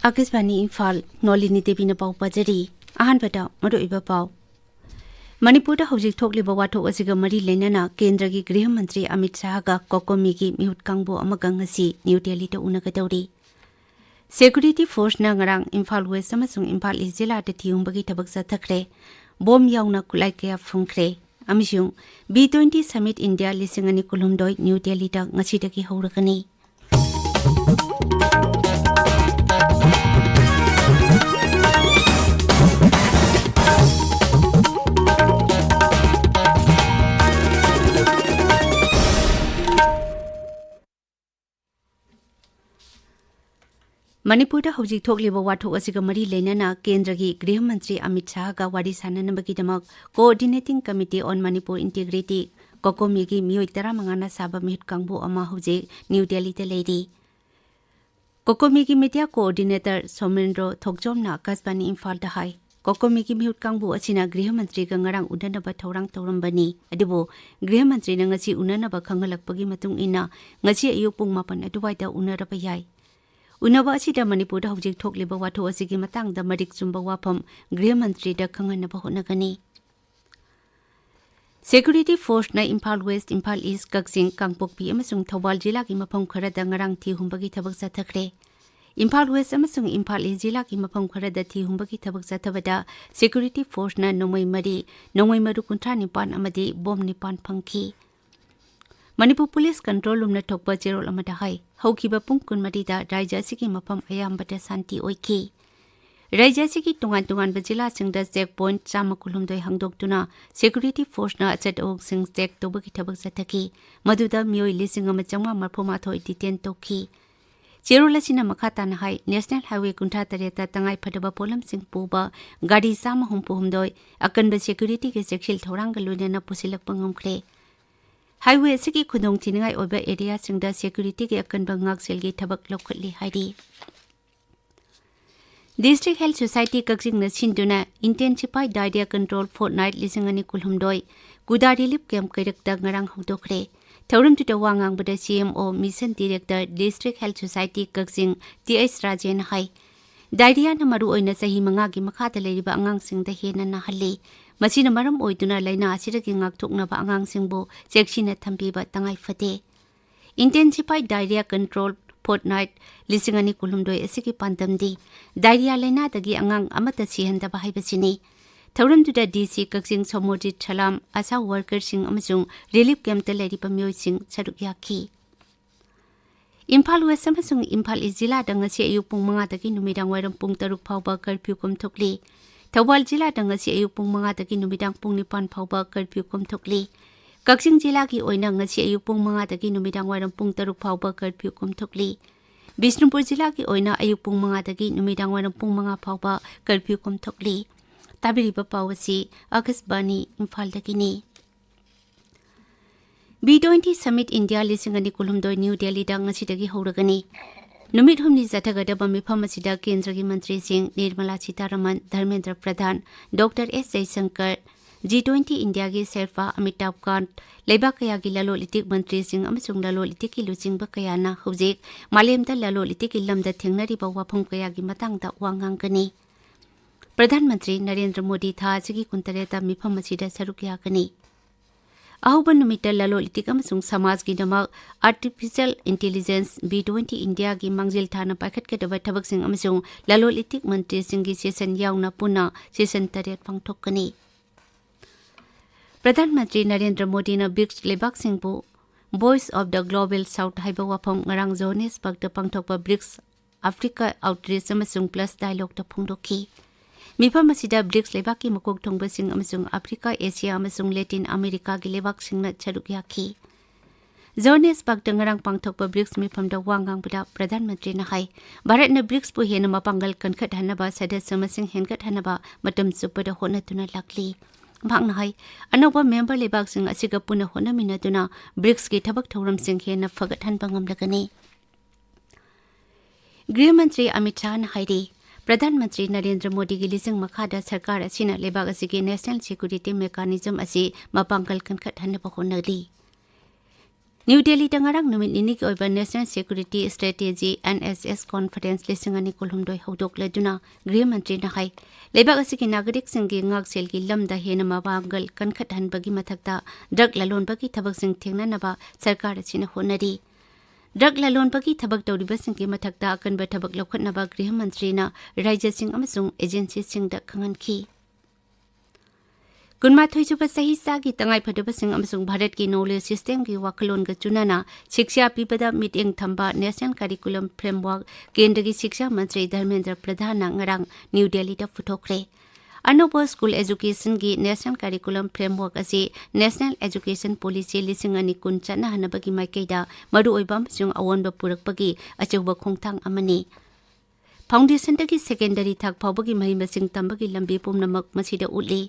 Akasvani Imphal Nolini Devi na pau pajari ahanbada maruiba pau Manipur hojik thokliba wathok asiga mari lenana Kendra gi Griha Mantri Amit Shah ga Kokomi gi mihut kangbo amagang asi New Delhi ta unagadawri Security Force na ngarang Imphal West amasung Imphal East jila ta thiumbagi thabak sathakre bom yauna kulai kaya phungkre amishung B20 Summit India lisingani kulumdoi New Delhi ta ngasidagi haurakani Manipur hojik thokliba wathok asiga mari lenana Kendra gi Griha Mantri Amit Shah ga wari sananabagi Coordinating Committee on Manipur Integrity Kokomi gi miyoi 15 na saba mihut kangbo ama hojik New Delhi ta leidi Kokomi gi Media Coordinator Somendro Thokjomna Kasbani Imphal da hai Kokomi gi mihut kangbo asina Griha Mantri ga ngarang unanaba thorang torambani adibo Griha Mantri na ngasi unanaba khangalakpagi matung ina ngasi ayuk pung 8 aduwaida unaraba yai Unaba asida Manipur hojik thokliba watho asigi matangda marik chumba wafam Griha Mantri da khanganaba honagani Security Force na Imphal West Imphal East Kaksing Kangpokpi amasung Thawal jila gi mafam kharada ngarang thi humbagi thabak sathakre Imphal West amasung Imphal East jila gi mafam kharada thi humbagi thabak sathabada Security Force na nomoi maru kuntra nipan amadi bom nipan phangki Manipur Police Control Room na thokpa cherol amada hai haukiba pung kunmari da raija sigi mafam ayambada santi oiki raija sigi tungan bajila singda checkpoint chamakulumdoi hangdoktuna Security Force na achat og sing check tobagi thabak sathaki maduda mioi lising ama changma marphoma thoi detain toki cherol asina makhata na hai National Highway kuntha tareta tangai phadaba polam sing puba gadi sama humpu humdoi akanba security ke sekshil thorang galuna na pusilak pangomkhre Highway sigi khudong thiningai oba area singda security ke akanba ngaksel gi thabak lokhatli haidi District Health Society kaksing na sinduna intensified diarrhea control fortnight lisingani kulhumdoi kuda relief camp kairakta ngarang hudokre thauram tu wangang bada CMO Mission Director District Health Society kaksing TH Rajen hai diarrhea na maru oina sahi manga gi makhata leiriba angang singda hena na halli Masina maram oiduna laina asiragi ngakthoknaba angangsingbu chekshina thambiba tangai fate Intensified Diarrhea Control Fortnight lisingani kulumdoi asigi pandamdi diarrhea laina dagi angang amata sihandaba haibasini thauramduda DC kaksing somodit chalam asa workers sing amasung relief camp ta leiriba myoi sing saruk yakhi Imphal West amasung Imphal East jila da ngasi ayuk pung 5 dagi numidang wairam pung 3 phawba curfew komthokli Thawal jila danga si ayuk pung 5 dagi numidang pung 9 phawba curfew komthokli Kaksing jila gi oina ngasi ayuk pung 5 dagi numidang wairam pung 3 phawba curfew komthokli Bishnupur jila gi oina ayuk pung 5 dagi numidang wairam pung 5 phawba curfew komthokli Tabiriba pawasi Akasbani Imphal dagini B20 Summit India lisingani kulumdoi New Delhi da ngasi dagi hauragani Numit humni jathagadaba mifam asida Kendra gi Mantri Singh Nirmala Sitharaman Dharmendra Pradhan Dr. S. Jaishankar G20 India gi Sherpa Amitabh Kant Leibak kaya gi Lalolitik Mantri Singh amasung Lalolitik ki luchingba kaya na hojik malemda Lalolitik ki lamda thengnariba wafam kaya gi matangda wangangkani Pradhan Mantri Narendra Modi tha sigi kuntareta mifam asida saruk yakani Ahuban numita Lalolitik amasung samaj gi damak Artificial Intelligence B20 India gi mangjil thana pakhat ke daba thabak sing amasung Lalolitik Mantri Singh gi session yauna puna session taret pangthokani Pradhan Mantri Narendra Modi na BRICS lebak singbu Voice of the Global South haiba wafam ngarang Johannesburg da pangthokpa BRICS Africa Outreach amasung Plus Dialogue da phungdoki Mifam asida BRICS lebaki makok thongba sing amasung Africa Asia amasung Latin America gi lebak singna charuk yakhi Johannesburg da ngarang pangthokpa BRICS mifam da wangang bada Pradhan Mantri na hai Bharat na BRICS pu hena mapangal kankhat hanaba sadasya masing henkat hanaba matam supada hona tuna lakli Bhang na hai anoba member lebak sing asiga puna hona minatuna BRICS gi thabak thoram sing hena fagat han bangam lagani Griha Mantri Amit Shah na hairi Pradhan Mantri Narendra Modi gi lising makhada sarkar asina lebak asigi National Security Mechanism asi mapangal kankhat hanaba honali New Delhi dangarang numit nini ki oiba National Security Strategy NSS Conference lisingani kolhumdoi hodok leduna Gृह मंत्री na hai lebak asiki nagarik singi ngak sel ki lamda hena mabangal kankhat hanbagi mathakta drug lalonbagi thabak sing thengna naba sarkar asina honari drug lalonbagi thabak tawriba singki mathakta akanba thabak lokhatnaba Gृह मंत्री na rajya sing amasung agency sing da khanganki Kunmathoi chupa sahi sagi tangai phadaba sing amasung Bharat ki knowledge system ki wakalon ga chunana shiksha pibada meeting thamba National Curriculum Framework Kendra ki shiksha mantri Dharmendra Pradhan na ngarang New Delhi da phuthokre Anoba School Education ki National Curriculum Framework ase National Education Policy lising ani kun chana hanabagi maikaida maru oibam sung awonba purakpagi achauba khongthang amani Foundation da ki secondary thak phawbagi mahi masing tambagi lambi pumnamak masida utli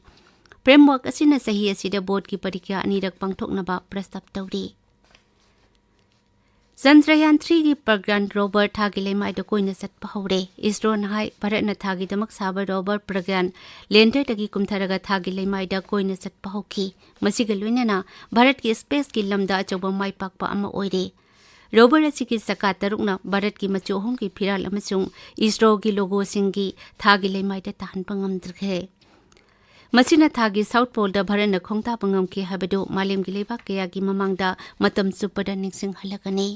Framework asina sahi asida board ki parikya anirak pangthoknaba prastab tawri Chandrayaan 3 ki Pragyan rover thagi lemai da koina satpa hore ISRO na hai Bharat na thagi damak saba rover Pragyan lander dagi kumtharaga thagi lemai da koina satpa hoki masiga loinana Bharat ki space ki lamda achauba mai pakpa ama oire rover asiki saka tarukna Bharat ki machu hum ki phiral amasung ISRO ki logo singi thagi lemai da tahan pangam drkhe Masina thagi South Pole da Bharat na khongta pangam ki habadu malem gi leba kaya gi mamangda matam supada ningsing halakani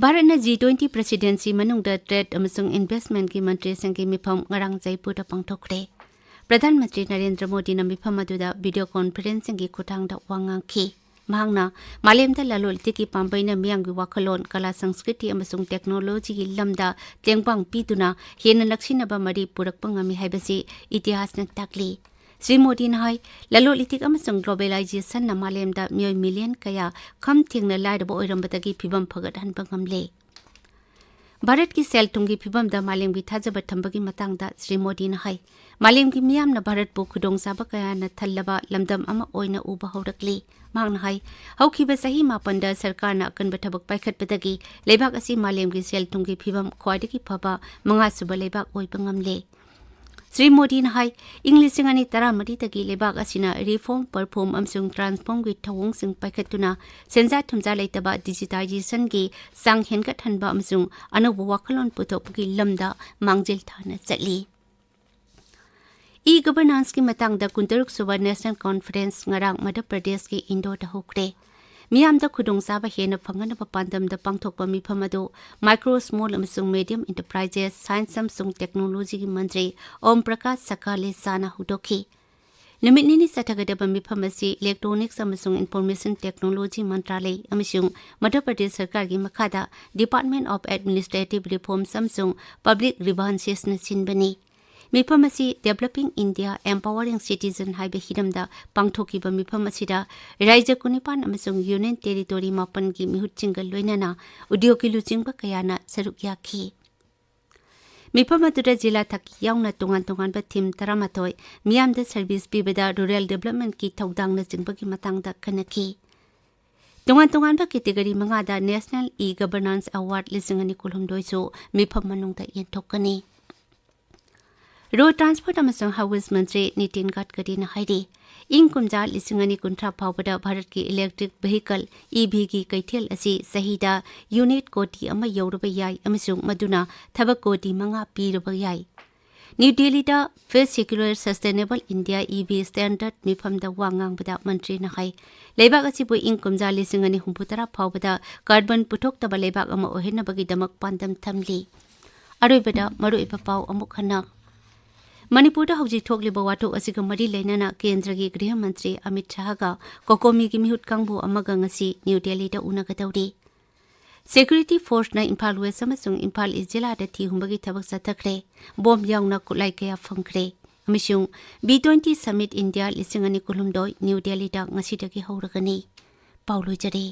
Bharat na G20 presidency manung da trade amasung investment ki mantri sangi mifam ngarang Jaipur da pangthokre Pradhan Mantri Narendra Modi na mifam aduda video conferencing gi khutang da wangang ki mahangna malem da lalol tiki pambaina miyang gi wakalon kala sanskriti amasung technology gi lamda tengpang pituna hena laksina ba mari purakpangami haibasi itihas na takli Sri Modi na hai lalol itik amasung globalization na malem da miyoi million kaya kham thingna laidaba oirambadagi phibam phagat hanpangamle Bharat ki sel tungi phibam da malem gi thajaba thambagi matang da Sri Modi na hai malem gi miyam na Bharat bu khudong saba kaya na thallaba lamdam ama oina uba haurakli mangna hai haukiba sahi mapanda sarkar na akan bathabak paikhat padagi lebak asi malem gi sel tungi phibam khwaidagi phaba manga suba lebak oipangamle Sri Modi na hai English singani taramari tagi lebak asina reform perform amsung transform gi thawong sing paikhatuna senja thumja leitaba digitization gi sang henga thanba amsung anubu wakalon puthok gi lamda mangjel thana chatli E-governance ki matang da kuntaruk suba National Conference ngarang Madhya Pradesh ki Indo da hokre miyam da khudong saba hena phangana ba pandam da pangthokpa mifam adu micro small amsung medium enterprises science samsung technology ki mantri Om Prakash Sakale sana hudoki Limit nini satagada ba mifam asi electronics amsung information technology mantralay amsung Madhya Pradesh sarkar gi makhada Department of Administrative Reform samsung public grievances na sinbani Mifamasi Developing India Empowering Citizen haiba hiramda pangthokiba mifamasi Raija Kunipan amasung Union Territory mapan gi mihut chingal loinana udyogi luchingba kayana saruk yakhi Mifamatura jila thak yauna tungan ba thim taramatoi miyamda service pibada rural development ki thaudang na jingba gi matangda kanaki tungan ba category manga da National E-Governance Award lisingani kolhumdoi so mifam manungda yenthokani Road Transport amasung Highways Mantri Nitin Gadkari na hairi Kumja lisingani kuntra phawbada Bharat ki electric vehicle EV ki kaithel asi sahida unit koti ama yoraba yai amasung maduna thabak koti manga piraba yai New Delhi da First Secular Sustainable India EV Standard mifam da wangang bada mantri na hai lebak asi bu Kumja lisingani humputara phawbada carbon puthok taba lebak ama ohena bagi damak pandam thamli aroibada maru ipapau amukhana Manipur da hauji thokli bawato asiga mari lainana kendra gi Gृह मंत्री Amit Shah ga kokomi gi mihut kangbu amaga ngasi New Delhi da unagadawri Security Force na Imphal West amasung Imphal East jila da thi humbagi thabak sathakre bom yaungna kulai kaya phangkre amisung B20 Summit India lisingani kulumdoi New Delhi da ngasi dagi hauragani Paulo Jare